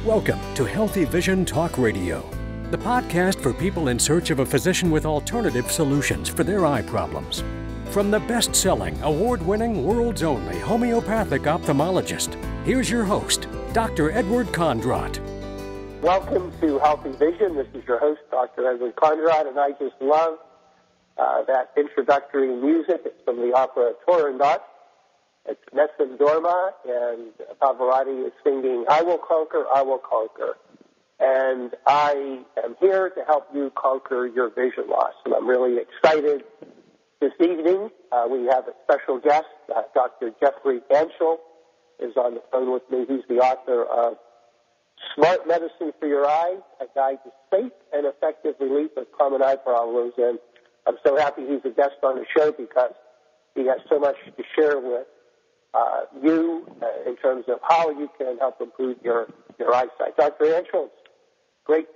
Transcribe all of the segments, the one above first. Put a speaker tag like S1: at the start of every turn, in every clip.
S1: Welcome to Healthy Vision Talk Radio, the podcast for people in search of a physician with alternative solutions for their eye problems. From the best-selling, award-winning, world's only homeopathic ophthalmologist, here's your host, Dr. Edward Kondrot.
S2: Welcome to Healthy Vision. This is your host, Dr. Edward Kondrot, and I just love that introductory music. It's from the opera Kondrot. It's Nessun Dorma, and Pavarotti is singing, I will conquer, I will conquer. And I am here to help you conquer your vision loss. And I'm really excited this evening. We have a special guest, Dr. Jeffrey Anshel is on the phone with me. He's the author of Smart Medicine for Your Eyes, a guide to safe and effective relief of common eye problems. And I'm so happy he's a guest on the show because he has so much to share with you in terms of how you can help improve your eyesight. Dr. Anshel, it's great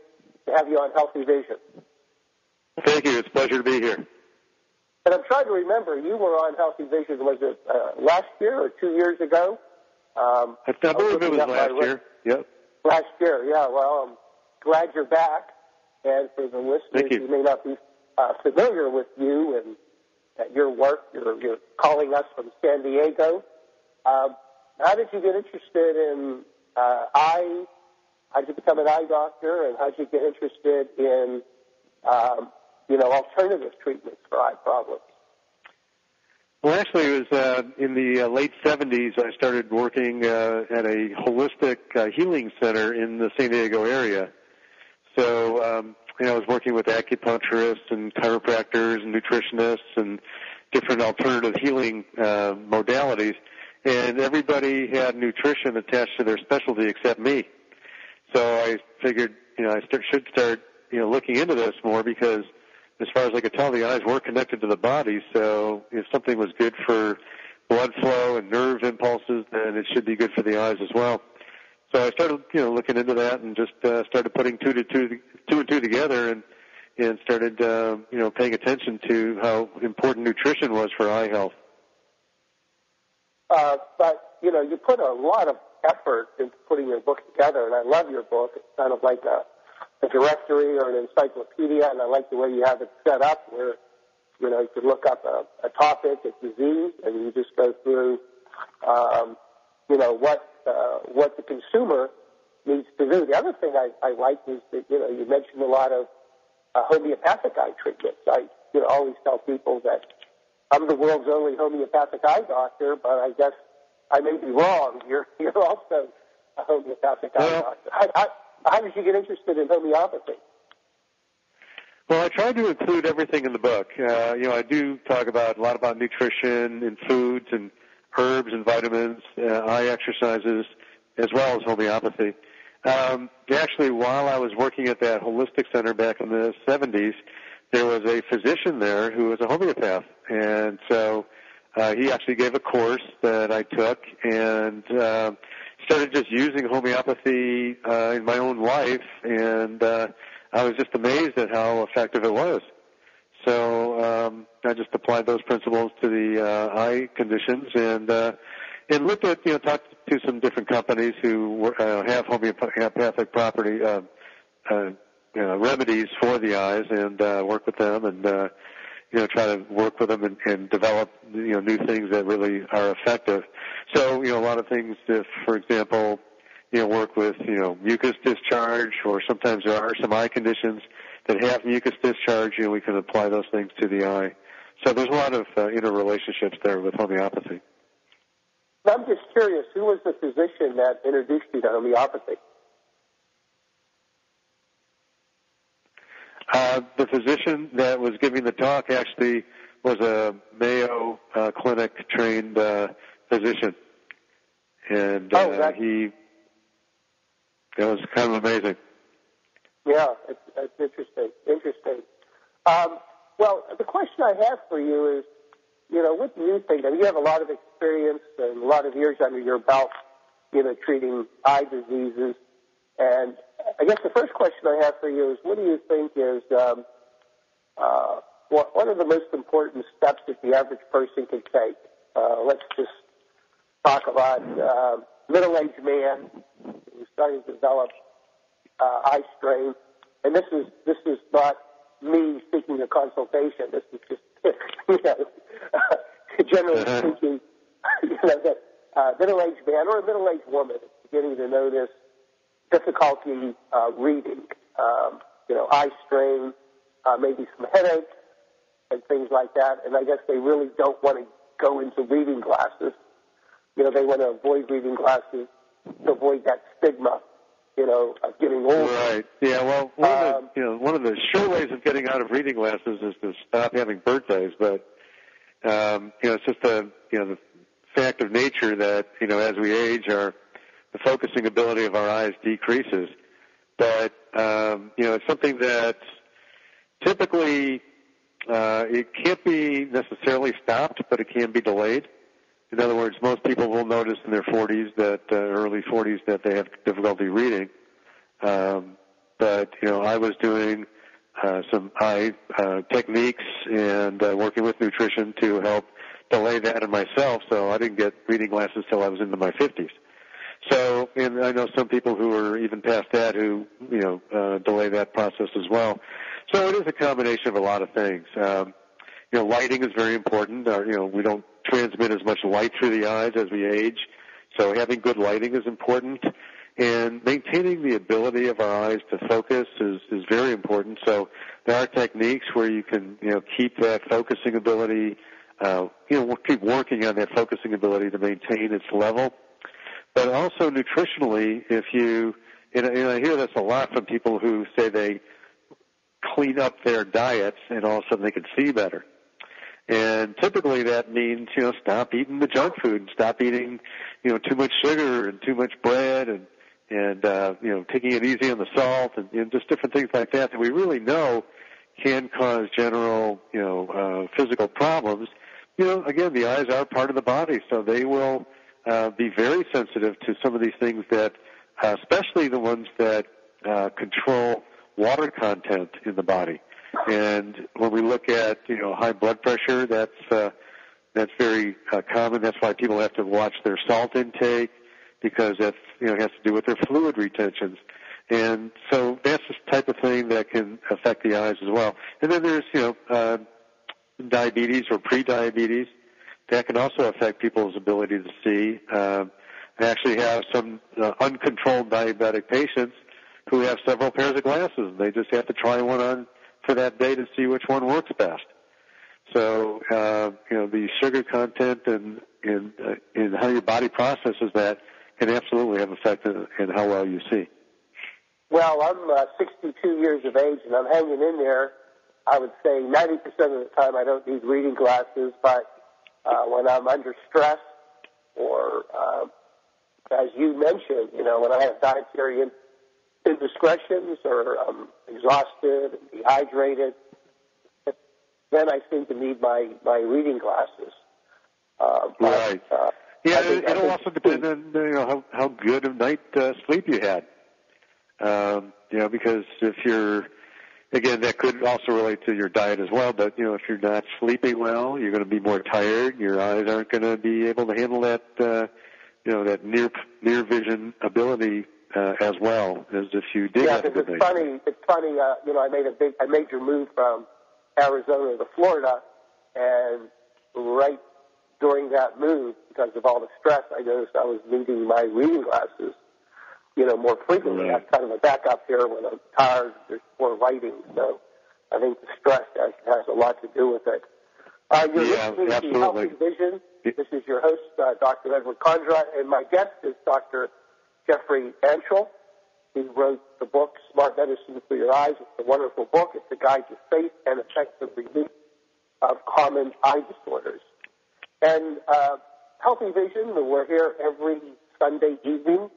S2: to have you on Healthy Vision.
S3: Thank you. It's a pleasure to be here.
S2: And I'm trying to remember, you were on Healthy Vision, was it last year or 2 years ago?
S3: I believe it was last year. Yep.
S2: Last year, yeah. Well, I'm glad you're back. And for the listeners who may not be familiar with you and your work, you're calling us from San Diego. How did you get interested in eye? How did you become an eye doctor? And how did you get interested in, alternative treatments for eye problems?
S3: Well, actually, it was in the late 70s I started working at a holistic healing center in the San Diego area. So, I was working with acupuncturists and chiropractors and nutritionists and different alternative healing modalities. And everybody had nutrition attached to their specialty except me. So I figured, I should start, looking into this more because as far as I could tell, the eyes were connected to the body. So if something was good for blood flow and nerve impulses, then it should be good for the eyes as well. So I started, looking into that and just started putting two and two together and started, paying attention to how important nutrition was for eye health.
S2: But you put a lot of effort into putting your book together, and I love your book. It's kind of like a directory or an encyclopedia, and I like the way you have it set up where, you can look up a topic, a disease, and you just go through, what the consumer needs to do. The other thing I like is that, you mentioned a lot of homeopathic eye treatments. I always tell people that I'm the world's only homeopathic eye doctor, but I guess I may be wrong. You're also a homeopathic eye doctor. How did you get interested in homeopathy?
S3: Well, I tried to include everything in the book. I do talk a lot about nutrition and foods and herbs and vitamins, eye exercises, as well as homeopathy. Actually, while I was working at that holistic center back in the 70s, there was a physician there who was a homeopath. And so he actually gave a course that I took and started just using homeopathy in my own life. And I was just amazed at how effective it was. So I just applied those principles to the eye conditions and looked at, talked to some different companies who have homeopathic property remedies for the eyes and work with them and try to work with them and develop new things that really are effective. So a lot of things, if for example work with mucus discharge, or sometimes there are some eye conditions that have mucus discharge, we can apply those things to the eye. So there's a lot of interrelationships there with homeopathy.
S2: I'm just curious, who was the physician that introduced you to homeopathy?
S3: The physician that was giving the talk actually was a Mayo Clinic trained physician, and that was kind of amazing.
S2: Yeah, it's interesting. Well, the question I have for you is, what do you think? I mean, you have a lot of experience and a lot of years under your belt, treating eye diseases. And I guess the first question I have for you is, what do you think is, what are the most important steps that the average person can take? Let's just talk about middle-aged man who's starting to develop eye strain. And this is not me seeking a consultation. This is just, generally speaking, that middle-aged man or a middle-aged woman is beginning to notice difficulty reading, eye strain, maybe some headaches and things like that. And I guess they really don't want to go into reading glasses. They want to avoid reading glasses to avoid that stigma, of getting older.
S3: Right. Yeah. Well, one of the sure ways of getting out of reading glasses is to stop having birthdays. But it's just the fact of nature that as we age, the focusing ability of our eyes decreases. But it's something that typically it can't be necessarily stopped, but it can be delayed. In other words, most people will notice in their 40s that early 40s that they have difficulty reading. But I was doing some eye techniques and working with nutrition to help delay that in myself. So I didn't get reading glasses till I was into my 50s. So, and I know some people who are even past that who delay that process as well. So it is a combination of a lot of things. Lighting is very important. We don't transmit as much light through the eyes as we age, so having good lighting is important. And maintaining the ability of our eyes to focus is very important. So there are techniques where you can keep that focusing ability, keep working on that focusing ability to maintain its level. But also nutritionally, and I hear this a lot from people who say they clean up their diets and all of a sudden they can see better. And typically that means, stop eating the junk food, stop eating, too much sugar and too much bread and taking it easy on the salt and just different things like that we really know can cause general, physical problems. Again, the eyes are part of the body, so they will be very sensitive to some of these things that, especially the ones that control water content in the body. And when we look at, high blood pressure, that's very common. That's why people have to watch their salt intake because that's, it has to do with their fluid retentions. And so that's the type of thing that can affect the eyes as well. And then there's, diabetes or pre-diabetes. That can also affect people's ability to see. I actually have some uncontrolled diabetic patients who have several pairs of glasses, and they just have to try one on for that day to see which one works best. So, the sugar content and how your body processes that can absolutely have effect in how well you see.
S2: Well, I'm 62 years of age, and I'm hanging in there. I would say 90% of the time I don't need reading glasses, but when I'm under stress or, as you mentioned, when I have dietary indiscretions or I'm exhausted and dehydrated, then I seem to need my reading glasses.
S3: Right. It'll also depend on how good a night sleep you had. Because if you're, again, that could also relate to your diet as well. But if you're not sleeping well, you're going to be more tired. Your eyes aren't going to be able to handle that, that near vision ability as well as if you did have a good night.
S2: It's funny. I made a major move from Arizona to Florida, and right during that move, because of all the stress, I noticed I was needing my reading glasses, more frequently.
S3: Right.
S2: That's kind of a backup here when I'm tired. There's more writing, so I think the stress has a lot to do with it. You're listening
S3: absolutely.
S2: to Healthy Vision. This is your host, Dr. Edward Kondrot, and my guest is Dr. Jeffrey Anshel. He wrote the book, Smart Medicine for Your Eyes. It's a wonderful book. It's a guide to safe and effective relief of common eye disorders. And Healthy Vision, we're here every Sunday evening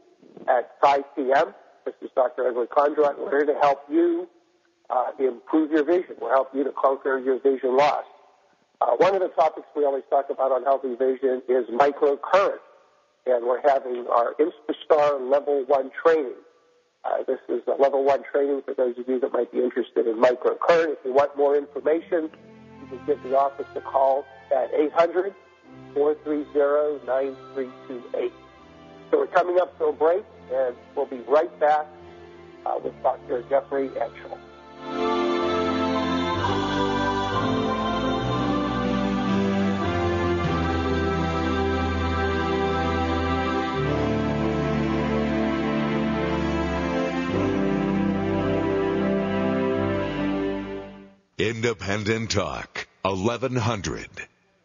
S2: at 5 p.m. This is Dr. Edward Kondrot. We're here to help you improve your vision. We'll help you to conquer your vision loss. One of the topics we always talk about on Healthy Vision is microcurrent. And we're having our InstaStar Level 1 training. This is a Level 1 training for those of you that might be interested in microcurrent. If you want more information, you can give the office a call at 800-430-9328. So we're coming up to a break, and we'll be right back with Dr. Jeffrey Anshel.
S4: Independent Talk, 1100,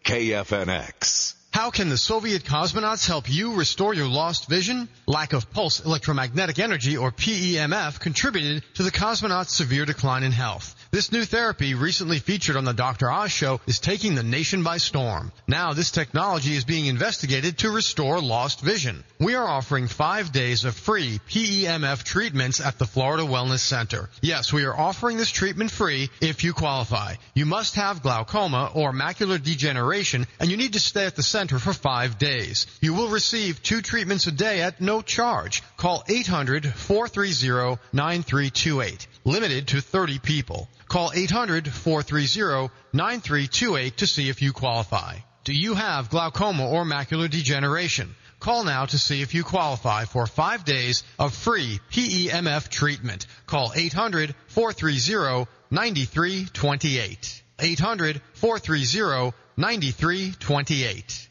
S4: KFNX.
S5: How can the Soviet cosmonauts help you restore your lost vision? Lack of pulse electromagnetic energy, or PEMF, contributed to the cosmonauts' severe decline in health. This new therapy, recently featured on the Dr. Oz Show, is taking the nation by storm. Now this technology is being investigated to restore lost vision. We are offering 5 days of free PEMF treatments at the Florida Wellness Center. Yes, we are offering this treatment free if you qualify. You must have glaucoma or macular degeneration, and you need to stay at the center for 5 days. You will receive 2 treatments a day at no charge. Call 800-430-9328. Limited to 30 people. Call 800-430-9328 to see if you qualify. Do you have glaucoma or macular degeneration? Call now to see if you qualify for 5 days of free PEMF treatment. Call 800-430-9328. 800-430-9328.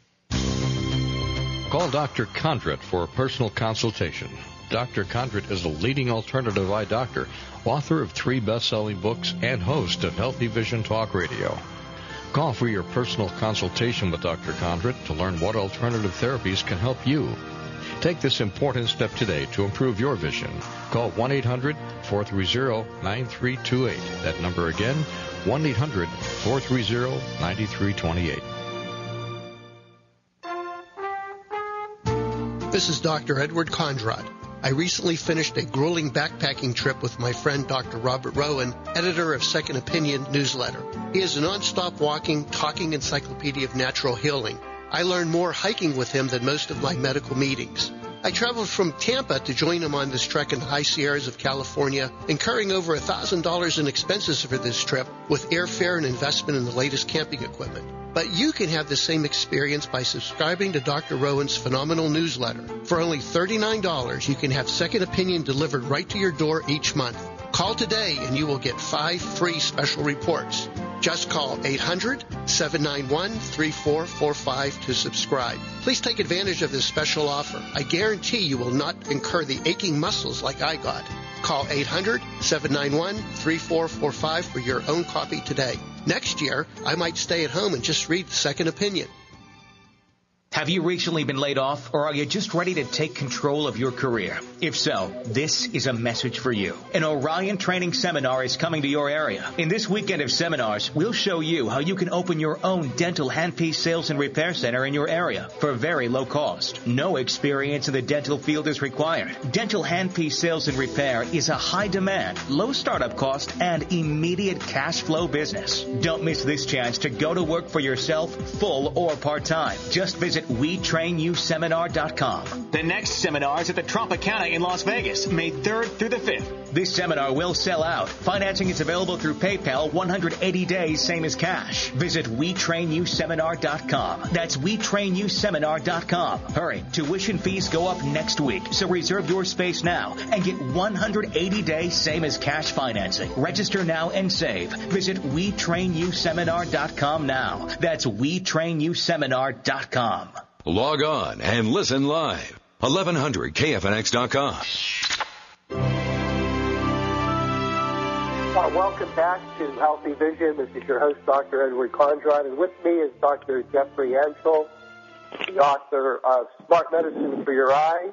S6: Call Dr. Kondrot for a personal consultation. Dr. Kondrot is a leading alternative eye doctor, author of 3 best-selling books, and host of Healthy Vision Talk Radio. Call for your personal consultation with Dr. Kondrot to learn what alternative therapies can help you. Take this important step today to improve your vision. Call 1-800-430-9328. That number again, 1-800-430-9328.
S7: This is Dr. Edward Kondrot. I recently finished a grueling backpacking trip with my friend Dr. Robert Rowan, editor of Second Opinion newsletter. He is a nonstop walking, talking encyclopedia of natural healing. I learned more hiking with him than most of my medical meetings. I traveled from Tampa to join him on this trek in the high Sierras of California, incurring over $1,000 in expenses for this trip with airfare and investment in the latest camping equipment. But you can have the same experience by subscribing to Dr. Rowan's phenomenal newsletter. For only $39, you can have Second Opinion delivered right to your door each month. Call today and you will get 5 free special reports. Just call 800-791-3445 to subscribe. Please take advantage of this special offer. I guarantee you will not incur the aching muscles like I got. Call 800-791-3445 for your own copy today. Next year, I might stay at home and just read Second Opinion.
S8: Have you recently been laid off, or are you just ready to take control of your career? If so, this is a message for you. An Orion training seminar is coming to your area. In this weekend of seminars, we'll show you how you can open your own dental handpiece sales and repair center in your area for very low cost. No experience in the dental field is required. Dental handpiece sales and repair is a high demand, low startup cost, and immediate cash flow business. Don't miss this chance to go to work for yourself, full or part-time. Just visit WeTrainYouSeminar.com. The next seminar is at the Tropicana in Las Vegas, May 3rd through the 5th. This seminar will sell out. Financing is available through PayPal, 180 days, same as cash. Visit WeTrainYouSeminar.com. That's WeTrainYouSeminar.com. Hurry, tuition fees go up next week, so reserve your space now and get 180 days, same as cash financing. Register now and save. Visit WeTrainYouSeminar.com now. That's WeTrainYouSeminar.com.
S4: Log on and listen live. 1100KFNX.com.
S2: Welcome back to Healthy Vision. This is your host, Dr. Edward Kondrot, and with me is Dr. Jeffrey Anshel, the author of Smart Medicine for Your Eye,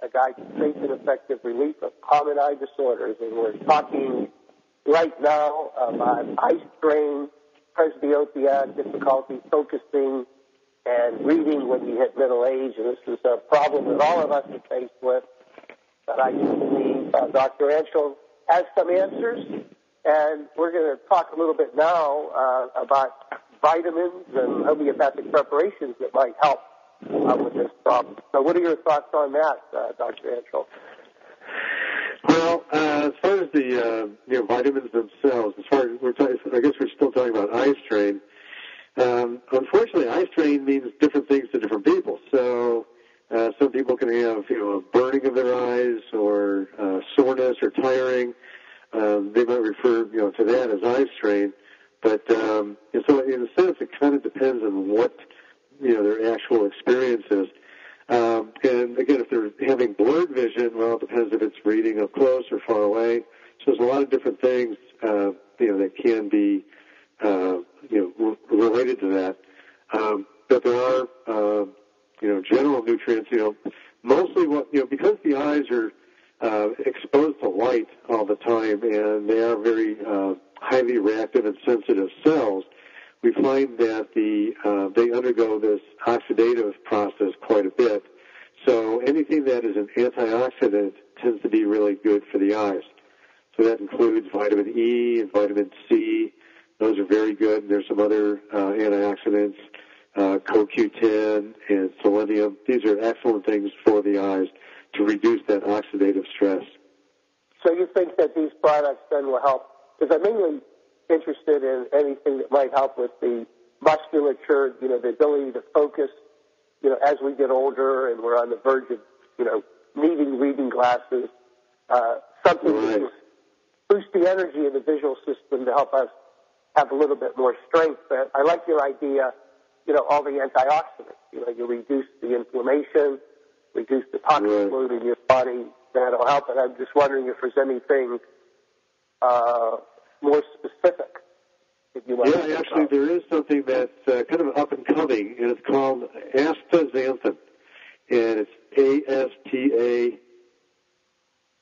S2: a guide to safe and effective relief of common eye disorders. And we're talking right now about eye strain, presbyopia, difficulty focusing and reading when you hit middle age. And this is a problem that all of us are faced with. But I do believe Dr. Anshel has some answers. And we're going to talk a little bit now about vitamins and homeopathic preparations that might help with this problem. So what are your thoughts on that, Dr. Anshel?
S3: Well, as far as the vitamins themselves, I guess we're still talking about eye strain. Unfortunately, eye strain means different things to different people. So some people people can have, a burning of their eyes or soreness or tiring. They might refer, to that as eye strain. But and so, in a sense, it kind of depends on what their actual experience is. And again, if they're having blurred vision, well, it depends if it's reading up close or far away. So there's a lot of different things, that can be, related to that. But there are, general nutrients, mostly because the eyes are exposed to light all the time, and they are very highly reactive and sensitive cells, we find that they undergo this oxidative process quite a bit. So anything that is an antioxidant tends to be really good for the eyes. So that includes vitamin E and vitamin C. Those are very good. There's some other antioxidants, CoQ10 and selenium. These are excellent things for the eyes to reduce that oxidative stress.
S2: So you think that these products then will help? Because I'm mainly interested in anything that might help with the musculature, the ability to focus, as we get older and we're on the verge of, needing reading glasses, something
S3: right.
S2: to boost the energy in the visual system to help us have a little bit more strength. But I like your idea, all the antioxidants. You reduce the inflammation, reduce the toxic load in your body. That'll help. And I'm just wondering if there's anything more specific that you want to
S3: Yeah, actually, there is something that's kind of up and coming, and it's called astaxanthin. And it's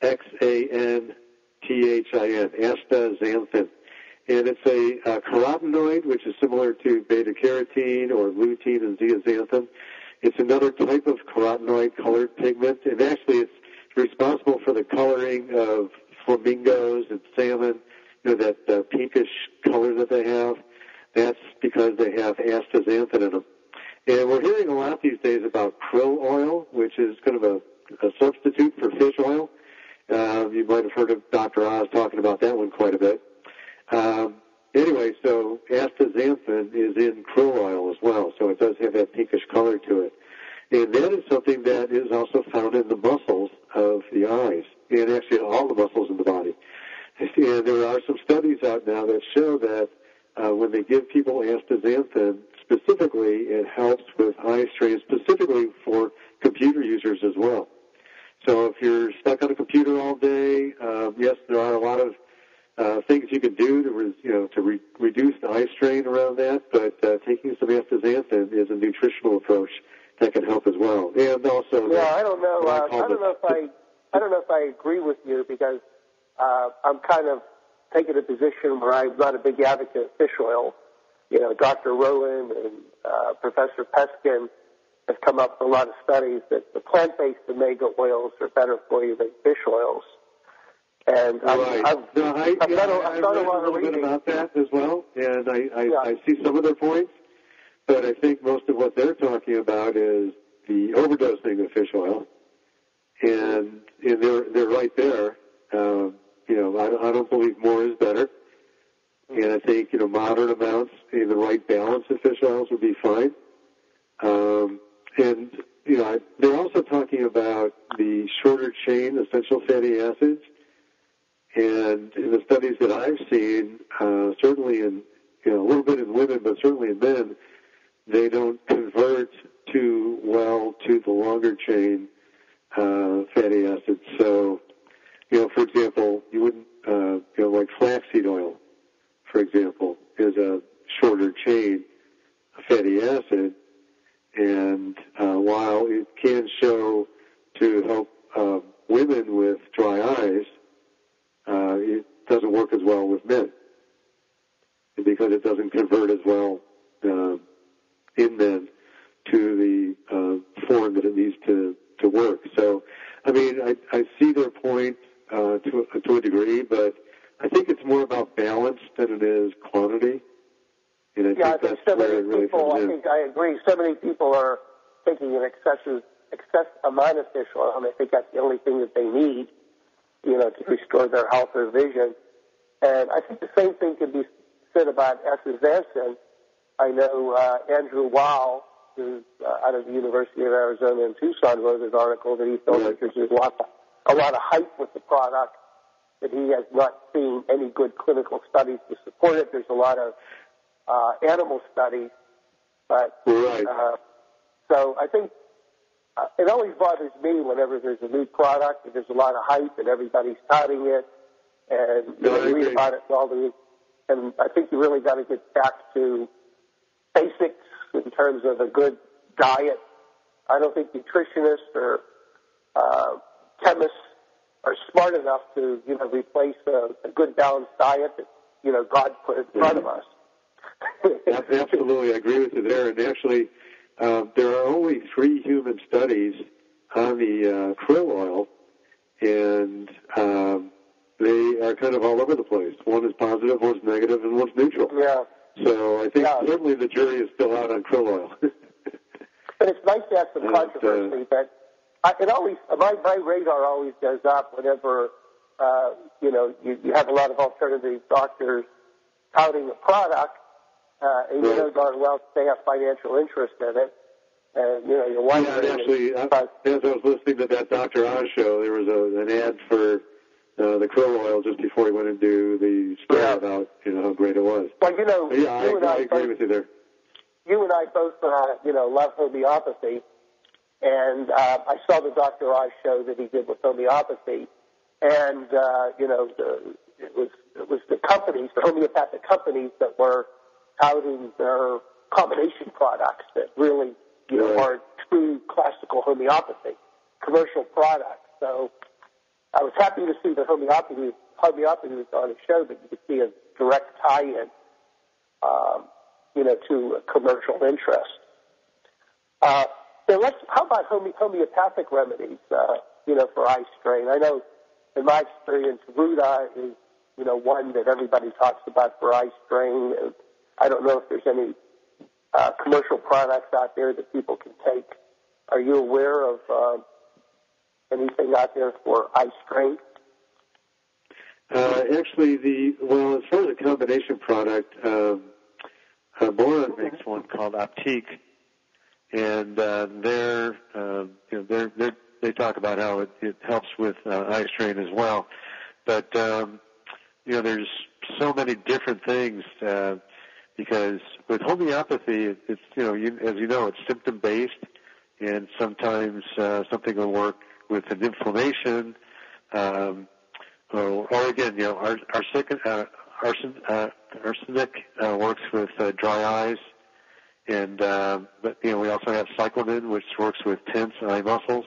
S3: ASTAXANTHIN, astaxanthin. And it's a carotenoid, which is similar to beta-carotene or lutein and zeaxanthin. It's another type of carotenoid colored pigment, and actually it's responsible for the coloring of flamingos and salmon, that pinkish color that they have. That's because they have astaxanthin in them. And we're hearing a lot these days about krill oil, which is kind of a substitute for fish oil. You might have heard of Dr. Oz talking about that one quite a bit. Anyway, so astaxanthin is in krill oil as well, so it does have that pinkish color to it. And that is something that is also found in the muscles of the eyes, and actually all the muscles in the body. And there are some studies out now that show that when they give people astaxanthin, specifically, it helps with eye strain, specifically for computer users as well. So if you're stuck on a computer all day, yes, there are a lot of things you can do to reduce the eye strain around that, but taking some astaxanthin is a nutritional approach that can help as well. And also,
S2: I don't know if I agree with you, because I'm kind of taking a position where I'm not a big advocate of fish oil. Dr. Rowan and Professor Peskin have come up with a lot of studies that the plant-based omega oils are better for you than fish oils. And I've done a lot of reading
S3: about that as well, and I see some of their points, but I think most of what they're talking about is the overdosing of fish oil, and they're right there. I don't believe more is better, and I think moderate amounts in the right balance of fish oils would be fine. And they're also talking about the shorter chain essential fatty acids. And in the studies that I've seen, certainly in a little bit in women, but certainly in men, they don't convert too well to the longer chain fatty acids. So, for example, you wouldn't, like flaxseed oil, for example, is a shorter chain fatty acid, and while it can show to help women with dry eyes, it doesn't work as well with men because it doesn't convert as well in men to the form that it needs to work. So, I mean, I see their point to a degree, but I think it's more about balance than it is quantity. And I think that's where it really comes in.
S2: I think I agree. So many people are taking an excess amount of fish oil, and I think that's the only thing that they need, to restore their health or vision. And I think the same thing can be said about astaxanthin. I know Andrew Weil, who's out of the University of Arizona in Tucson, wrote an article that he felt like there's a lot of hype with the product, that he has not seen any good clinical studies to support it. There's a lot of animal studies, but so I think it always bothers me whenever there's a new product and there's a lot of hype and everybody's touting it, and you read about it and I think you really got to get back to basics in terms of a good diet. I don't think nutritionists or chemists are smart enough to, replace a good balanced diet that, God put in front of us.
S3: Absolutely, I agree with you there. And actually, there are only 3 human studies on the krill oil, and they are kind of all over the place. One is positive, one's negative, and one's neutral. Yeah. So I think certainly the jury is still out on krill oil.
S2: But it's nice to have some controversy. But my radar always goes up whenever you have a lot of alternative doctors touting a product, and you know darn well they have financial interest in it, and you're wondering.
S3: Yeah, actually, as I was listening to that Dr. Oz show, there was an ad for the krill oil just before he went into the story about how great it was.
S2: Well,
S3: I agree with you there.
S2: You and I both love homeopathy, and I saw the Dr. Oz show that he did with homeopathy, and it was the companies, the homeopathic companies, that were touting their combination products that really are true classical homeopathy, commercial products. So I was happy to see that homeopathy was on a show that you could see a direct tie-in, to a commercial interest. How about homeopathic remedies, for eye strain? I know, in my experience, Ruta is, one that everybody talks about for eye strain. I don't know if there's any commercial products out there that people can take. Are you aware of anything out there for eye strain?
S3: Actually, as far as a combination product, Boron makes one called Optique, and they talk about how it helps with eye strain as well. But there's so many different things because with homeopathy, it's as you know, it's symptom based, and sometimes something will work with an inflammation, or again, arsenic works with dry eyes, and but we also have cyclamen, which works with tense eye muscles.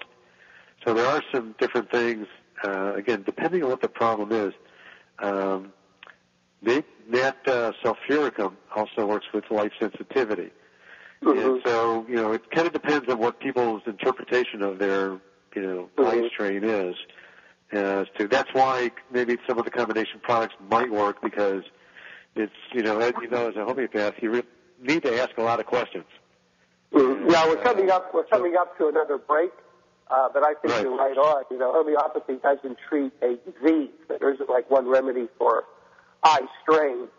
S3: So there are some different things. Again, depending on what the problem is, that sulfuricum also works with light sensitivity. Mm-hmm. And so it kind of depends on what people's interpretation of their eye strain is. That's why maybe some of the combination products might work, because it's, as a homeopath, you need to ask a lot of questions.
S2: Mm-hmm. Yeah, we're coming up to another break, but I think you're right on. Homeopathy doesn't treat a disease. There isn't like one remedy for eye strain.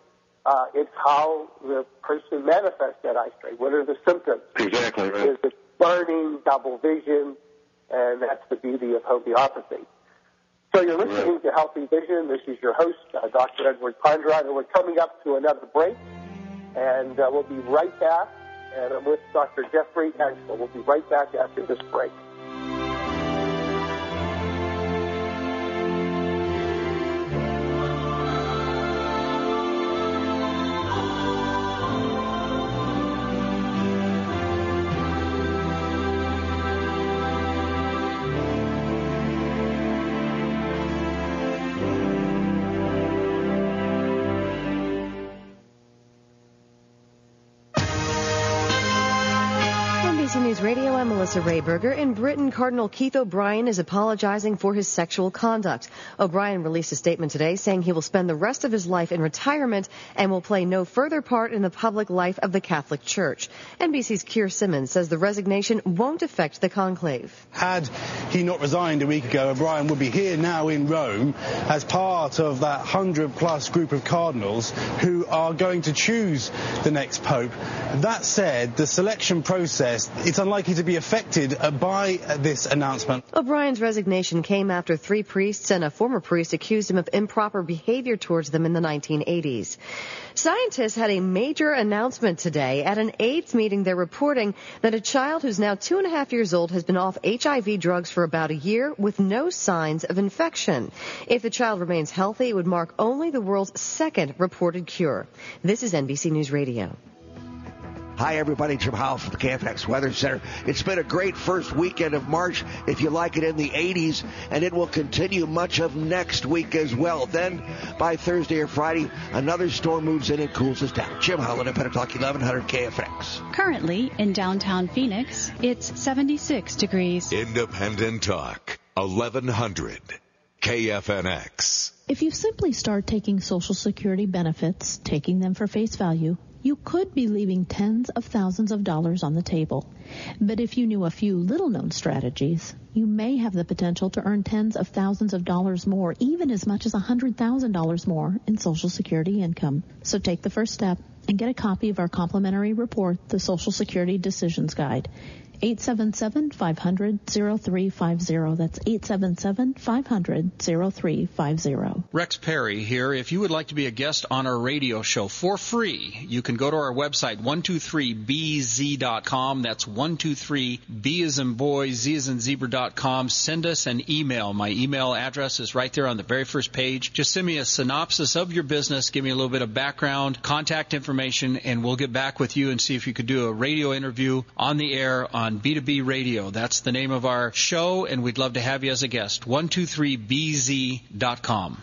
S2: It's how the person manifests that eye strain. What are the symptoms?
S3: Exactly right.
S2: Is it burning, double vision? And that's the beauty of homeopathy. So you're listening to Healthy Vision. This is your host, Dr. Edward Kondrot, and we're coming up to another break. And we'll be right back. And I'm with Dr. Jeffrey Anshel. We'll be right back after this break.
S9: News Radio Hello, I'm Melissa Rayberger. In Britain, Cardinal Keith O'Brien is apologizing for his sexual conduct. O'Brien released a statement today saying he will spend the rest of his life in retirement and will play no further part in the public life of the Catholic Church. NBC's Keir Simmons says the resignation won't affect the conclave.
S10: Had he not resigned a week ago, O'Brien would be here now in Rome as part of that 100-plus group of cardinals who are going to choose the next pope. That said, the selection process, it's unlikely to be affected by this announcement.
S9: O'Brien's resignation came after 3 priests and a former priest accused him of improper behavior towards them in the 1980s. Scientists had a major announcement today. At an AIDS meeting, they're reporting that a child who's now 2.5 years old has been off HIV drugs for about a year with no signs of infection. If the child remains healthy, it would mark only the world's second reported cure. This is NBC News Radio.
S11: Hi, everybody. Jim Howell from the KFX Weather Center. It's been a great first weekend of March, if you like it, in the 80s, and it will continue much of next week as well. Then, by Thursday or Friday, another storm moves in and cools us down. Jim Howell, Independent Talk, 1100 KFX.
S12: Currently, in downtown Phoenix, it's 76 degrees.
S4: Independent Talk, 1100 KFNX.
S13: If you simply start taking Social Security benefits, taking them for face value, you could be leaving tens of thousands of dollars on the table. But if you knew a few little-known strategies, you may have the potential to earn tens of thousands of dollars more, even as much as $100,000 more in Social Security income. So take the first step and get a copy of our complimentary report, the Social Security Decisions Guide. 877-500-0350. That's 877-500-0350.
S14: Rex Perry here. If you would like to be a guest on our radio show for free, you can go to our website, 123bz.com. That's 123b as in boy, z as in zebra.com. Send us an email. My email address is right there on the very first page. Just send me a synopsis of your business, give me a little bit of background, contact information, and we'll get back with you and see if you could do a radio interview on the air on B2B Radio. That's the name of our show, and we'd love to have you as a guest. 123bz.com.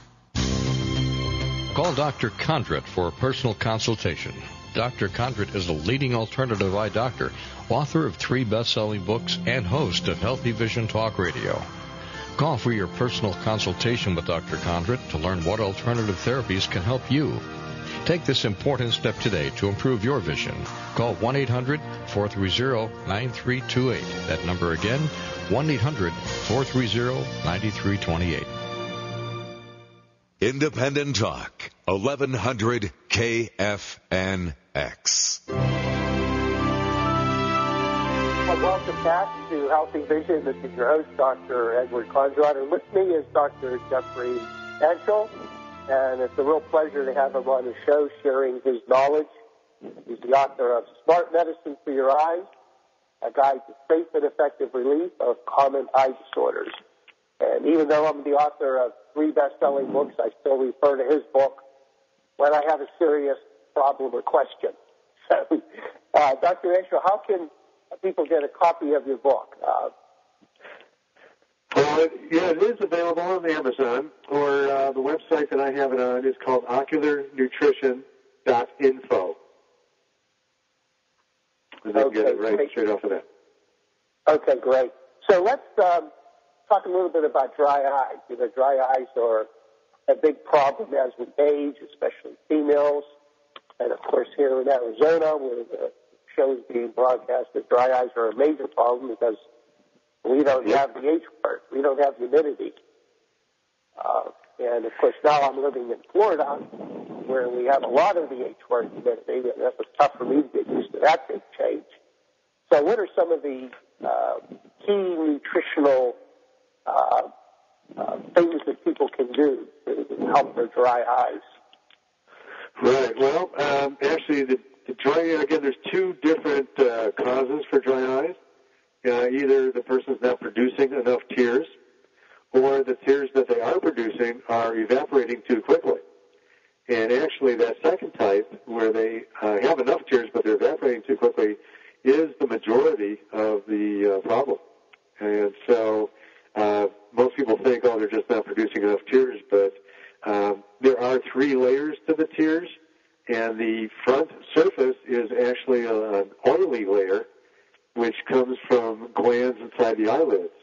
S6: Call Dr. Kondrot for a personal consultation. Dr. Kondrot is a leading alternative eye doctor, author of 3 best-selling books, and host of Healthy Vision Talk Radio. Call for your personal consultation with Dr. Kondrot to learn what alternative therapies can help you. Take this important step today to improve your vision. Call 1-800-430-9328. That number again, 1-800-430-9328.
S4: Independent Talk, 1100 KFNX.
S2: Welcome back to Healthy Vision. This is your host, Dr. Edward Kondrot, and with me is Dr. Jeffrey Anshel. And it's a real pleasure to have him on the show sharing his knowledge. He's the author of Smart Medicine for Your Eyes, a guide to safe and effective relief of common eye disorders. And even though I'm the author of 3 best-selling books, I still refer to his book when I have a serious problem or question. So, Dr. Anshel, how can people get a copy of your book?
S3: Yeah, it is available on Amazon, or the website that I have it on is called ocularnutrition.info. And then get it right straight off of that.
S2: Okay, great. So let's talk a little bit about dry eyes. You know, dry eyes are a big problem as we age, especially females. And, of course, here in Arizona, where the show is being broadcasted, dry eyes are a major problem because we don't have the H word. We don't have humidity. And, of course, now I'm living in Florida, where we have a lot of the H word humidity, and that was tough for me to get used to that big change. So what are some of the key nutritional things that people can do to help their dry eyes?
S3: Right. Well, actually, the dry eye, again, there's 2 different causes for dry eyes. Either the person's not producing enough tears, or the tears that they are producing are evaporating too quickly. And actually, that second type, where they have enough tears but they're evaporating too quickly, is the majority of the problem. And so most people think, oh, they're just not producing enough tears, but there are 3 layers to the tears, and the front surface is actually an oily layer, which comes from glands inside the eyelids.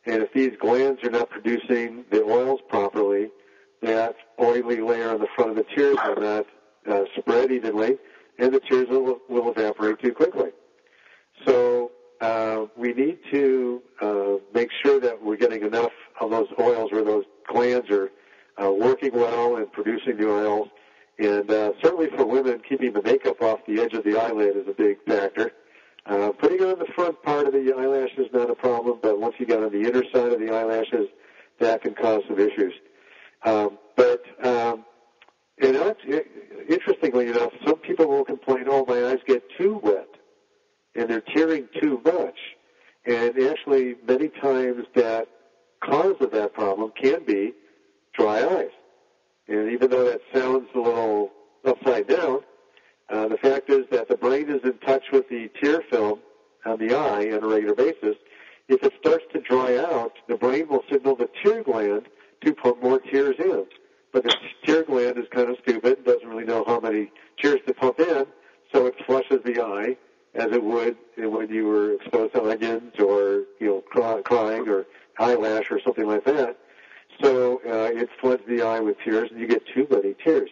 S3: And if these glands are not producing the oils properly, that oily layer on the front of the tears will not spread evenly, and the tears will evaporate too quickly. So we need to make sure that we're getting enough of those oils where those glands are working well and producing the oils. And certainly for women, keeping the makeup off the edge of the eyelid is a big factor. Putting it on the front part of the eyelash is not a problem, but once you get on the inner side of the eyelashes, that can cause some issues. Interestingly enough, some people will complain, oh, my eyes get too wet, and they're tearing too much. And actually, many times that cause of that problem can be dry eyes. And even though that sounds a little upside down, the fact is that the brain is in touch with the tear film on the eye on a regular basis. If it starts to dry out, the brain will signal the tear gland to put more tears in. But the tear gland is kind of stupid, doesn't really know how many tears to pump in, so it flushes the eye as it would when you were exposed to onions or, crying or eyelash or something like that. So it floods the eye with tears, and you get too many tears.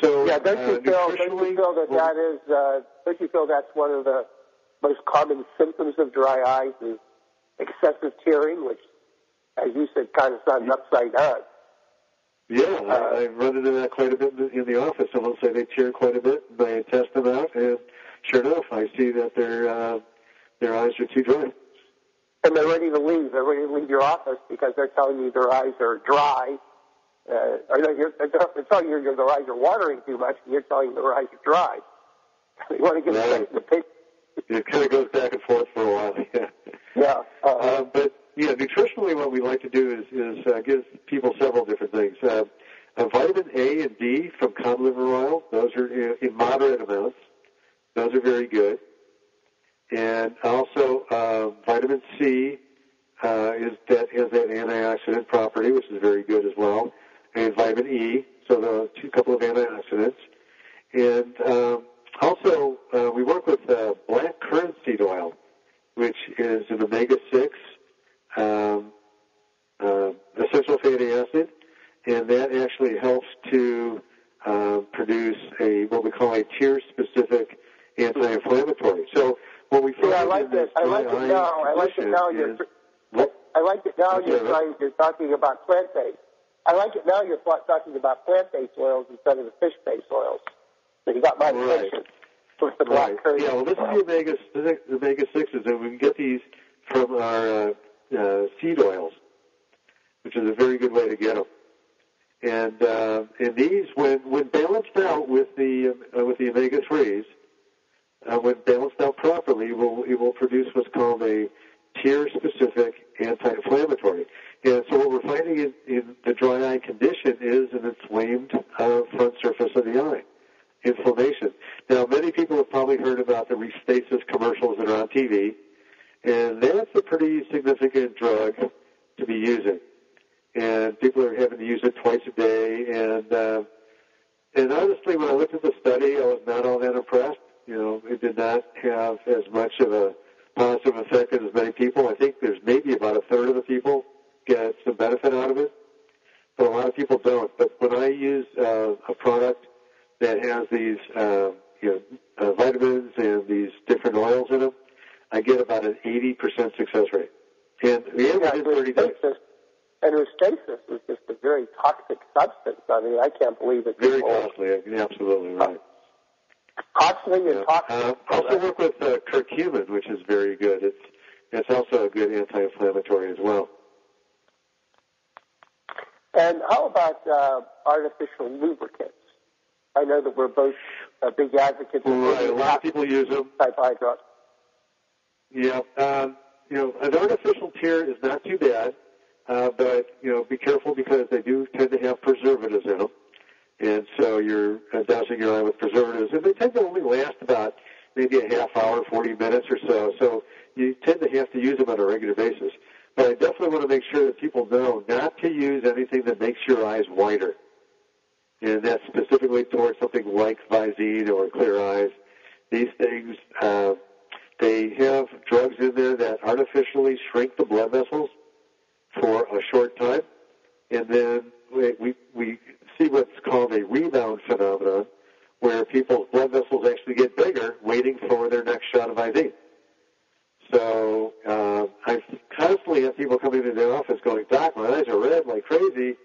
S3: So
S2: don't you feel that's one of the most common symptoms of dry eyes is excessive tearing, which, as you said, kind of sounds upside down?
S3: Yeah, I run into that quite a bit in the office. Someone say they tear quite a bit, and I test them out, and sure enough, I see that their eyes are too dry.
S2: And they're ready to leave. They're ready to leave your office because they're telling you their eyes are dry. They're telling you their eyes are watering too much, and you're telling them their eyes are dry. You want to get straight to the pitch.
S3: It kind of goes back and forth for a while.
S2: Yeah.
S3: But nutritionally, what we like to do is give people several different things. Vitamin A and D from cod liver oil; those are in moderate amounts. Those are very good. And also vitamin C has that antioxidant property, which is very good as well. And vitamin E, so the couple of antioxidants. And also we work with black currant seed oil, which is an omega-6 essential fatty acid, and that actually helps to produce what we call a tear-specific anti-inflammatory. So what we find
S2: I like it now. You're talking about plant-based. I like it now. You're talking about plant-based oils instead of the fish-based oils. So you got my attention. With the black currant.
S3: Yeah, well, this is the omega-6s, and we can get these from our seed oils, which is a very good way to get them. And these, when balanced out with the omega-3s, when balanced out properly, it will produce what's called a tear-specific anti-inflammatory. And so what we're finding in the dry eye condition is an inflamed front surface of the eye, inflammation. Now, many people have probably heard about the Restasis commercials that are on TV, and that's a pretty significant drug to be using. And people are having to use it twice a day. And honestly, when I looked at the study, I was not all that impressed. It did not have as much of a positive effect as many people. I think there's maybe about a third of the people get some benefit out of it, but a lot of people don't. But when I use a product that has these vitamins and these different oils in them, I get about an 80% success rate. And the average is 30 days.
S2: And Restasis is just a very toxic substance. I mean, I can't believe it.
S3: Very costly. You're absolutely right.
S2: Costly and toxic.
S3: Also work with curcumin, which is very good. It's also a good anti-inflammatory as well.
S2: And how about artificial lubricants? I know that we're both big advocates of
S3: a lot of people use them.
S2: Type hydrox.
S3: Yeah. An artificial tear is not too bad, but be careful because they do tend to have preservatives in them. And so you're dousing your eye with preservatives. And they tend to only last about maybe a half hour, 40 minutes or so. So you tend to have to use them on a regular basis. But I definitely want to make sure that people know not to use anything that makes your eyes whiter. And that's specifically towards something like Visine or Clear Eyes. These things they have drugs in there that artificially shrink the blood vessels for a short time, and then we see what's called a rebound phenomenon, where people's blood vessels actually get bigger waiting for their next shot of IV. So I constantly have people coming into the office going, "Doc, my eyes are red like crazy,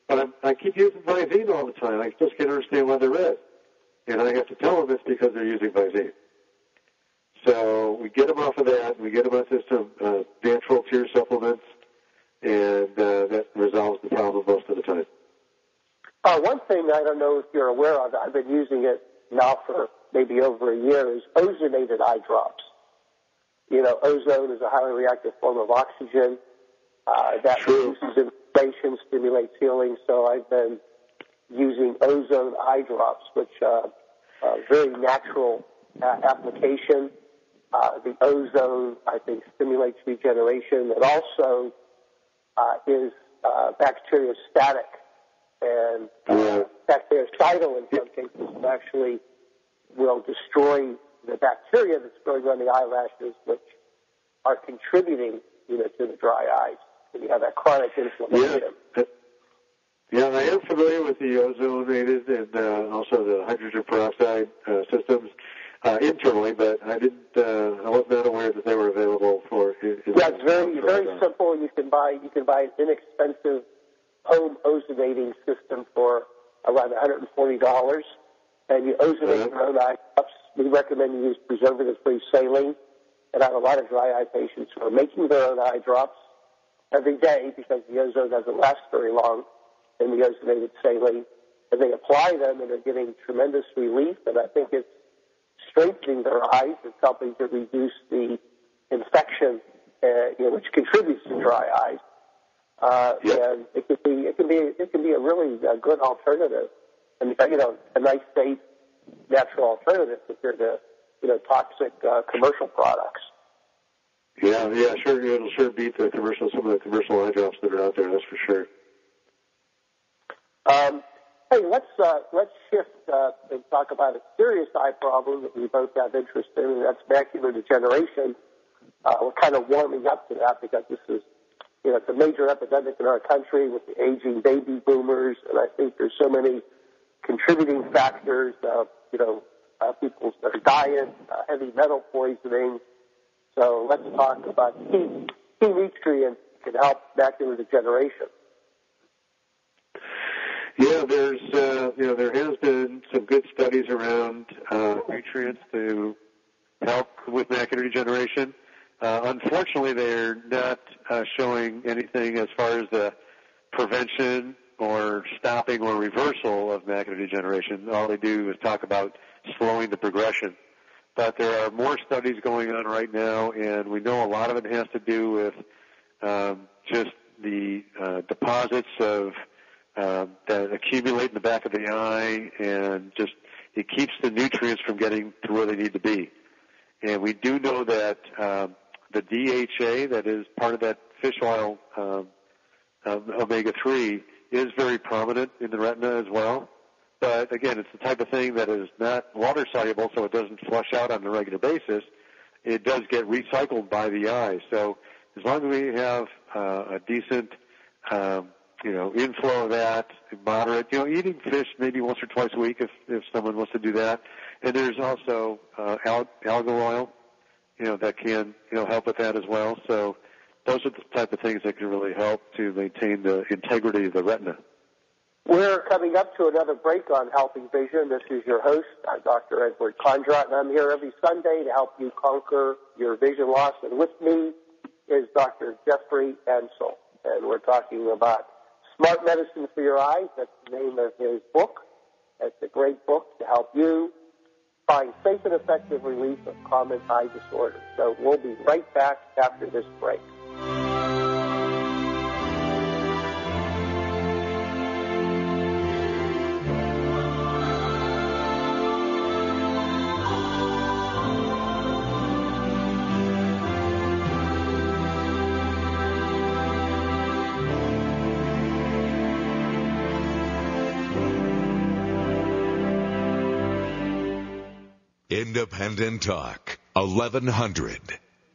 S3: but I keep using Visine all the time. I just can't understand why they're red." And I have to tell them it's because they're using Visine. So we get them off of that, and we get them onto some natural tear supplements, and that resolves the problem most of the time.
S2: One thing I don't know if you're aware of, I've been using it now for maybe over a year, is ozonated eye drops. You know, ozone is a highly reactive form of oxygen that reduces inflammation, stimulates healing. So I've been using ozone eye drops, which are very natural application. The ozone, I think, stimulates regeneration. It also is bacteriostatic and bactericidal in some cases, and actually will destroy the bacteria that's growing on the eyelashes, which are contributing, to the dry eyes. And you have that chronic inflammation.
S3: Yeah, I am familiar with the ozonated and also the hydrogen peroxide systems internally, but I was not aware that they were available for.
S2: Yeah, it's very simple. You can buy an inexpensive home ozonating system for around $140, and you ozonate your own eye drops. We recommend you use preservative-free saline, and I have a lot of dry eye patients who are making their own eye drops every day because the ozone doesn't last very long in the ozonated saline, and they apply them and they're getting tremendous relief, and I think it's strengthening their eyes. It's helping to reduce the infection, which contributes to dry eyes. And it can be a really good alternative, and a nice, safe, natural alternative compared to toxic commercial products.
S3: Yeah, sure. It'll sure beat some of the commercial eye drops that are out there. That's for sure.
S2: Hey, let's shift and talk about a serious eye problem that we both have interest in, and that's macular degeneration. We're kind of warming up to that because this is, it's a major epidemic in our country with the aging baby boomers, and I think there's so many contributing factors. People's diet, heavy metal poisoning. So let's talk about key nutrients that can help macular degeneration.
S3: Yeah, there has been some good studies around nutrients to help with macular degeneration. Unfortunately, they're not showing anything as far as the prevention or stopping or reversal of macular degeneration. All they do is talk about slowing the progression. But there are more studies going on right now, and we know a lot of it has to do with just the deposits of that accumulate in the back of the eye, and just it keeps the nutrients from getting to where they need to be. And we do know that the DHA, that is part of that fish oil omega-3, is very prominent in the retina as well. But again, it's the type of thing that is not water soluble, so it doesn't flush out on a regular basis. It does get recycled by the eye. So as long as we have a decent inflow of that, moderate, eating fish maybe once or twice a week if someone wants to do that. And there's also algal oil, that can help with that as well. So those are the type of things that can really help to maintain the integrity of the retina.
S2: We're coming up to another break on Healthy Vision. This is your host, Dr. Edward Kondrot, and I'm here every Sunday to help you conquer your vision loss. And with me is Dr. Jeffrey Anshel, and we're talking about Smart Medicine for Your Eyes. That's the name of his book. It's a great book to help you find safe and effective relief of common eye disorders. So we'll be right back after this break.
S4: Independent Talk, 1100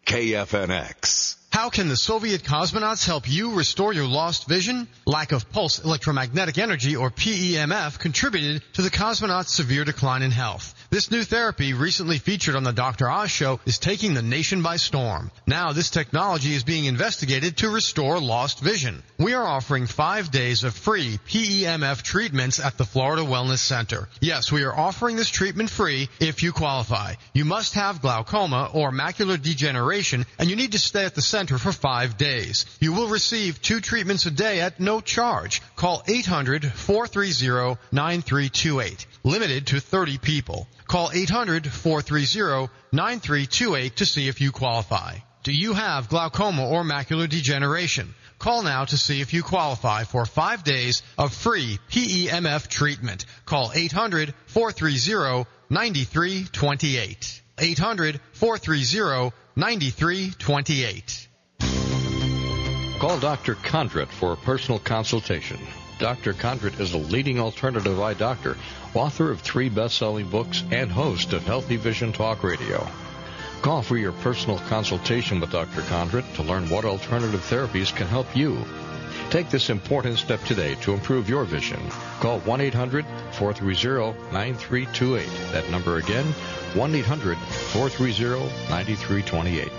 S4: KFNX.
S5: How can the Soviet cosmonauts help you restore your lost vision? Lack of pulse electromagnetic energy, or PEMF, contributed to the cosmonauts' severe decline in health. This new therapy, recently featured on the Dr. Oz Show, is taking the nation by storm. Now this technology is being investigated to restore lost vision. We are offering 5 days of free PEMF treatments at the Florida Wellness Center. Yes, we are offering this treatment free if you qualify. You must have glaucoma or macular degeneration, and you need to stay at the center for 5 days. You will receive 2 treatments a day at no charge. Call 800-430-9328. Limited to 30 people. Call 800-430-9328 to see if you qualify. Do you have glaucoma or macular degeneration? Call now to see if you qualify for 5 days of free PEMF treatment. Call 800-430-9328. 800-430-9328.
S6: Call Dr. Kondrot for a personal consultation. Dr. Kondrot is a leading alternative eye doctor, author of 3 best-selling books, and host of Healthy Vision Talk Radio. Call for your personal consultation with Dr. Kondrot to learn what alternative therapies can help you. Take this important step today to improve your vision. Call 1-800-430-9328. That number again, 1-800-430-9328.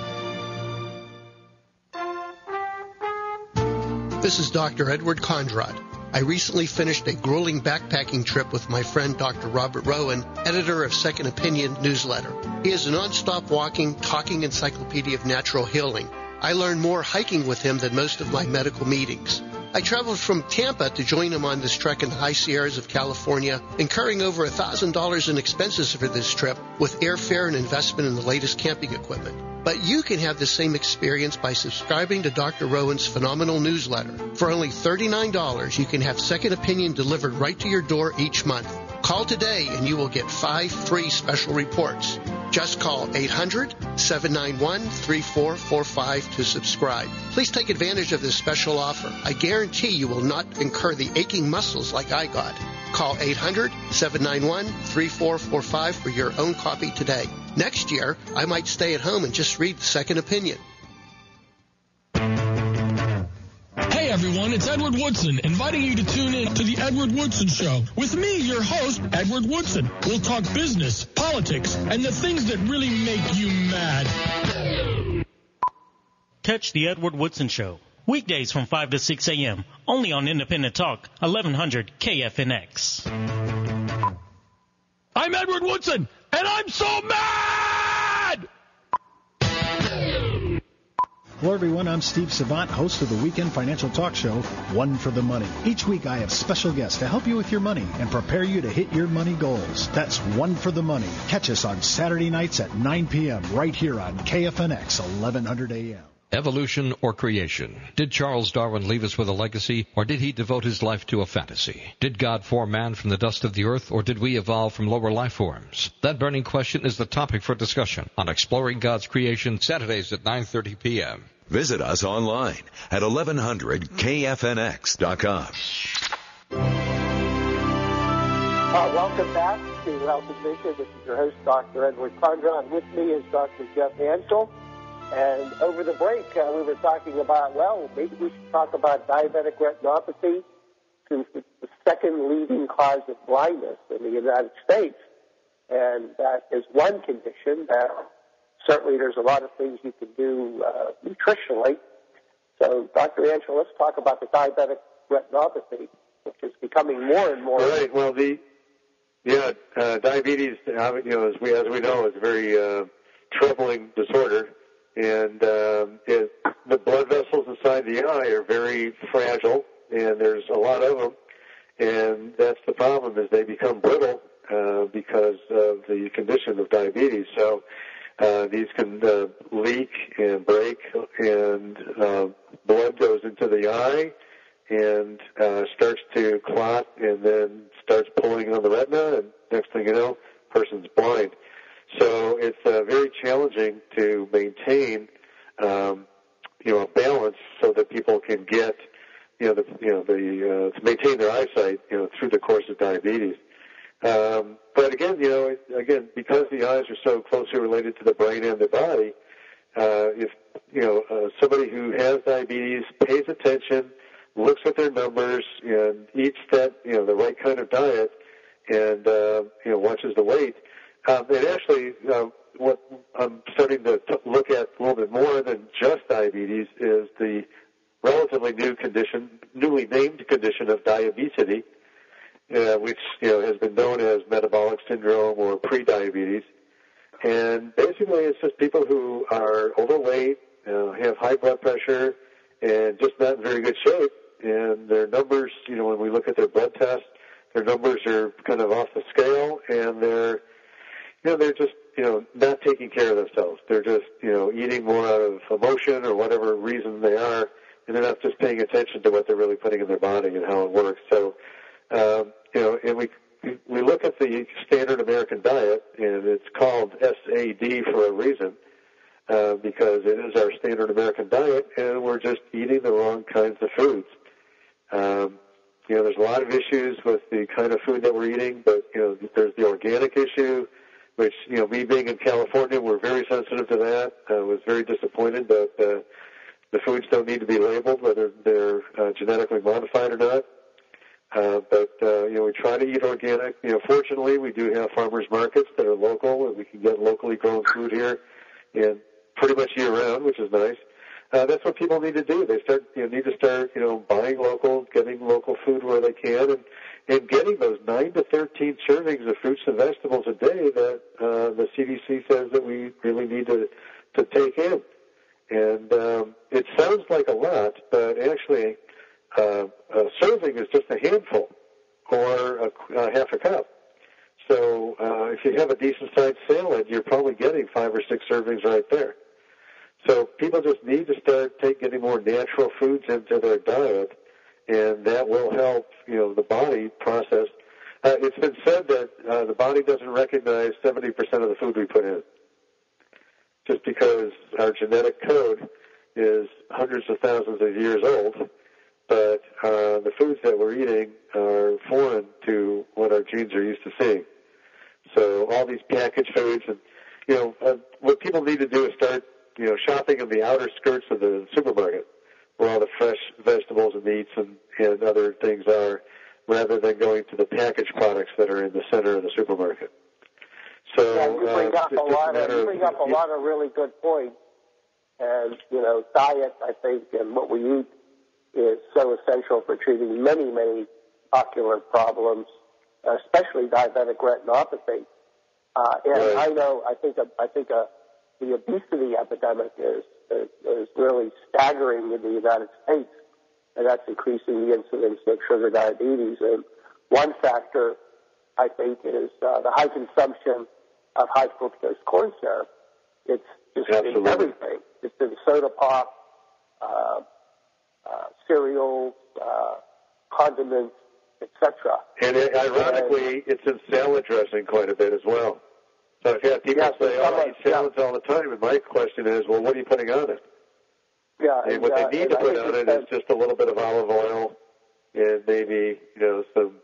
S7: This is Dr. Edward Kondrot. I recently finished a grueling backpacking trip with my friend Dr. Robert Rowan, editor of Second Opinion newsletter. He is a nonstop walking, talking encyclopedia of natural healing. I learned more hiking with him than most of my medical meetings. I traveled from Tampa to join him on this trek in the high Sierras of California, incurring over $1,000 in expenses for this trip with airfare and investment in the latest camping equipment. But you can have the same experience by subscribing to Dr. Rowan's phenomenal newsletter. For only $39, you can have Second Opinion delivered right to your door each month. Call today and you will get 5 free special reports. Just call 800-791-3445 to subscribe. Please take advantage of this special offer. I guarantee you will not incur the aching muscles like I got. Call 800-791-3445 for your own copy today. Next year, I might stay at home and just read the Second Opinion.
S15: Hey everyone, it's Edward Woodson, inviting you to tune in to the Edward Woodson Show. With me, your host, Edward Woodson. We'll talk business, politics, and the things that really make you mad.
S16: Catch the Edward Woodson Show. Weekdays from 5 to 6 a.m. Only on Independent Talk, 1100 KFNX.
S15: I'm Edward Woodson, and I'm so mad!
S17: Hello, everyone. I'm Steve Savant, host of the weekend financial talk show, One for the Money. Each week, I have special guests to help you with your money and prepare you to hit your money goals. That's One for the Money. Catch us on Saturday nights at 9 p.m. right here on KFNX, 1100 a.m.
S6: Evolution or creation? Did Charles Darwin leave us with a legacy, or did he devote his life to a fantasy? Did God form man from the dust of the earth, or did we evolve from lower life forms? That burning question is the topic for discussion on Exploring God's Creation, Saturdays at 9:30 p.m.
S4: Visit us online at 1100kfnx.com.
S2: Welcome back to Healthy Vision. This is your host, Dr. Edward Kondrot. With me is Dr. Jeff Anshel. And over the break, we were talking about, well, maybe we should talk about diabetic retinopathy, since it's the second leading cause of blindness in the United States. And that is one condition that certainly there's a lot of things you can do nutritionally. So, Dr. Anshel, let's talk about the diabetic retinopathy, which is becoming more and more.
S3: Right. Well, diabetes, as we know, is a very troubling disorder. And the blood vessels inside the eye are very fragile, and there's a lot of them. And that's the problem, is they become brittle because of the condition of diabetes. So these can leak and break, and blood goes into the eye and starts to clot, and then starts pulling on the retina, and next thing you know, person's blind. So it's very challenging to maintain, a balance so that people can get, to maintain their eyesight, through the course of diabetes. But again, because the eyes are so closely related related to the brain and the body. If somebody who has diabetes pays attention, looks at their numbers, and eats that the right kind of diet, and watches the weight, and actually what I'm starting to look at a little bit more than just diabetes is the relatively newly named condition of diabetes, which has been known as metabolic syndrome or pre-diabetes. And basically it's just people who are overweight, have high blood pressure, and just not in very good shape. And their numbers, when we look at their blood tests, their numbers are kind of off the scale, and they're just, not taking care of themselves. They're just, eating more out of emotion or whatever reason they are, and they're not just paying attention to what they're really putting in their body and how it works. So, and we look at the standard American diet, and it's called SAD for a reason, because it is our standard American diet, and we're just eating the wrong kinds of foods. There's a lot of issues with the kind of food that we're eating, but, there's the organic issue, which, me being in California, we're very sensitive to that. I was very disappointed that the foods don't need to be labeled, whether they're genetically modified or not. But we try to eat organic. Fortunately, we do have farmers markets that are local, and we can get locally grown food here, and pretty much year-round, which is nice. That's what people need to do. They need to start, buying local, getting local food where they can, and getting those 9 to 13 servings of fruits and vegetables a day that the CDC says that we really need to take in. And it sounds like a lot, but actually a serving is just a handful or half a cup. So if you have a decent-sized salad, you're probably getting 5 or 6 servings right there. So people just need to start getting more natural foods into their diet, and that will help, the body process. It's been said that the body doesn't recognize 70% of the food we put in, just because our genetic code is hundreds of thousands of years old, but the foods that we're eating are foreign to what our genes are used to seeing. So all these packaged foods, and what people need to do is start shopping in the outer skirts of the supermarket, where all the fresh vegetables and meats and other things are, rather than going to the packaged products that are in the center of the supermarket. So
S2: yeah, you bring up a lot of really good points. And diet, I think, and what we eat is so essential for treating many, many ocular problems, especially diabetic retinopathy. And right. I think the obesity epidemic is really staggering in the United States, and that's increasing the incidence of sugar diabetes. And one factor, I think, is the high consumption of high fructose corn syrup. It's just in everything. It's in soda pop, cereals, condiments, etc.
S3: And ironically, it's in salad dressing quite a bit as well. So I've had people say, I eat salads all the time, and my question is, well, what are you putting on it?
S2: Yeah,
S3: and what they need to put on it is just a little bit of olive oil and maybe some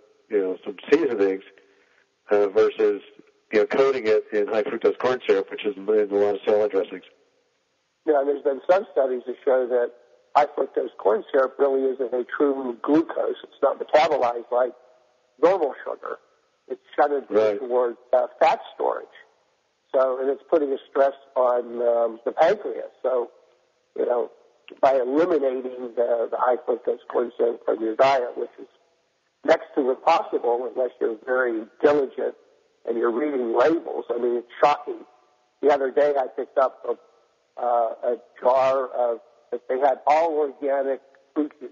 S3: seasonings versus coating it in high fructose corn syrup, which is in a lot of salad dressings.
S2: Yeah, and there's been some studies that show that high fructose corn syrup really isn't a true glucose. It's not metabolized like normal sugar. It's shunted towards fat storage. So, and it's putting a stress on the pancreas. So, by eliminating the high fructose corn syrup from your diet, which is next to impossible unless you're very diligent and you're reading labels. I mean, it's shocking. The other day I picked up a jar of, they had all organic fruit juice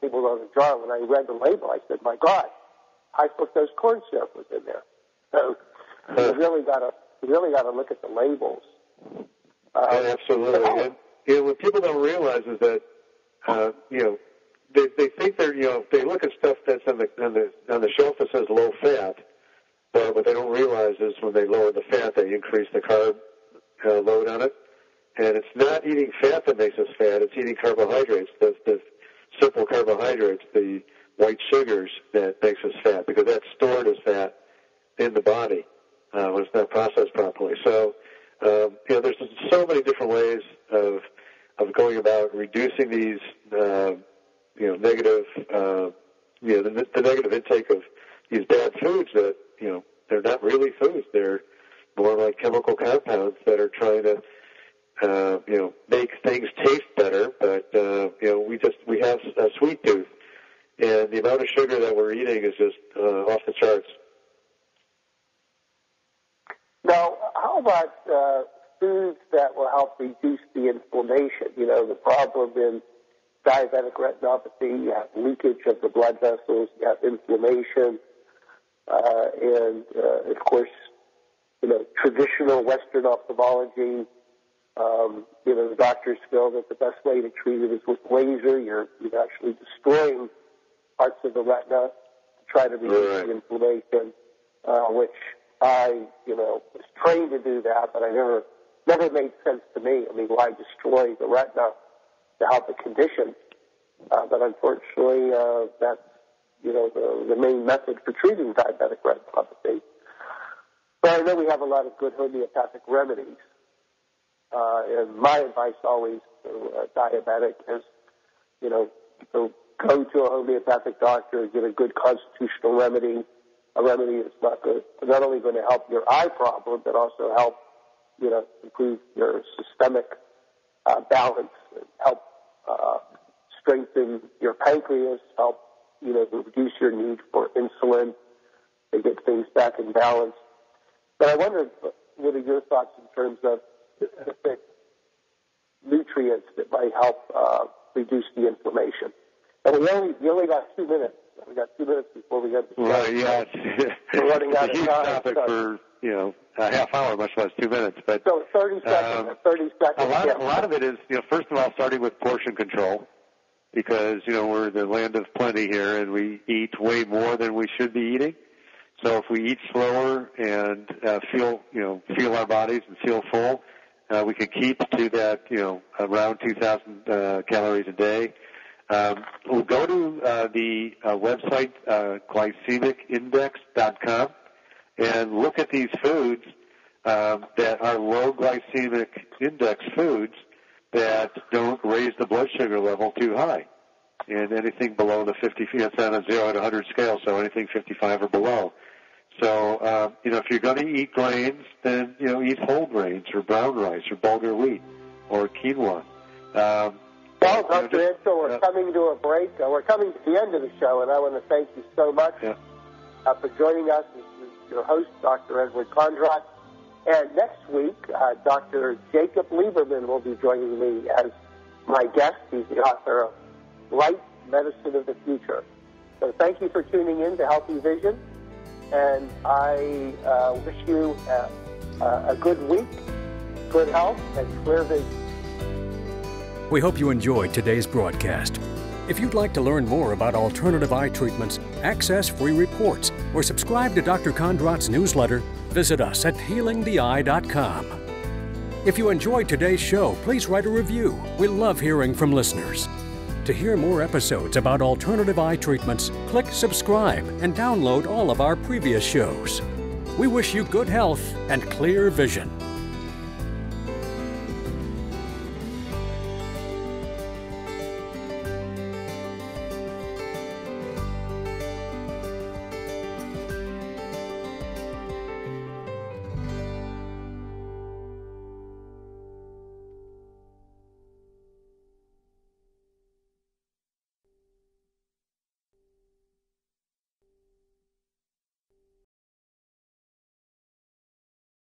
S2: labeled on the jar. When I read the label, I said, my God, high fructose corn syrup was in there. So you really got to look at the labels.
S3: Absolutely. And what people don't realize is that they think they're they look at stuff that's on the shelf that says low fat, but what they don't realize is when they lower the fat, they increase the carb load on it. And it's not eating fat that makes us fat; it's eating carbohydrates. The simple carbohydrates, the white sugars, that makes us fat, because that's stored as fat in the body when it's not processed properly. So there's so many different ways of going about reducing these, negative, the negative intake of these bad foods that, they're not really foods. They're more like chemical compounds that are trying to, make things taste better. But, we have a sweet tooth, and the amount of sugar that we're eating is just off the charts.
S2: Now, how about foods that will help reduce the inflammation? The problem in diabetic retinopathy, you have leakage of the blood vessels, you have inflammation, and of course, traditional Western ophthalmology, the doctors feel that the best way to treat it is with laser. You're actually destroying parts of the retina to try to reduce the inflammation, which I, was trained to do that, but I never made sense to me. I mean, why destroy the retina to help the condition? But unfortunately, that's, the main method for treating diabetic retinopathy. But I know we have a lot of good homeopathic remedies. And my advice always to a diabetic is, go to a homeopathic doctor, get a good constitutional remedy, a remedy that's not only going to help your eye problem, but also help, improve your systemic balance, and help strengthen your pancreas, help, reduce your need for insulin to get things back in balance. But I wondered, what are your thoughts in terms of specific nutrients that might help reduce the inflammation? And we only got 2 minutes. We got 2 minutes before we get to start.
S3: Right, yeah.
S2: We're running out
S3: of time. It's a huge topic for, a half hour, much less 2 minutes. But
S2: so 30 seconds. 30 seconds.
S3: A lot of it is, first of all, starting with portion control, because, we're the land of plenty here, and we eat way more than we should be eating. So if we eat slower and feel our bodies and feel full, we can keep to that, around 2,000 calories a day. We'll go to the website, glycemicindex.com, and look at these foods that are low glycemic index foods that don't raise the blood sugar level too high. And anything below the 50, it's on a 0 to 100 scale, so anything 55 or below. So, if you're going to eat grains, then, eat whole grains or brown rice or bulgur wheat or quinoa.
S2: Well, Dr. Anshel, we're coming to a break. We're coming to the end of the show, and I want to thank you so much for joining us. This is your host, Dr. Edward Kondrot. And next week, Dr. Jacob Lieberman will be joining me as my guest. He's the author of Right Medicine of the Future. So thank you for tuning in to Healthy Vision, and I wish you a good week, good health, and clear vision.
S1: We hope you enjoyed today's broadcast. If you'd like to learn more about alternative eye treatments, access free reports, or subscribe to Dr. Kondrot's newsletter, visit us at healingtheeye.com. If you enjoyed today's show, please write a review. We love hearing from listeners. To hear more episodes about alternative eye treatments, click subscribe and download all of our previous shows. We wish you good health and clear vision.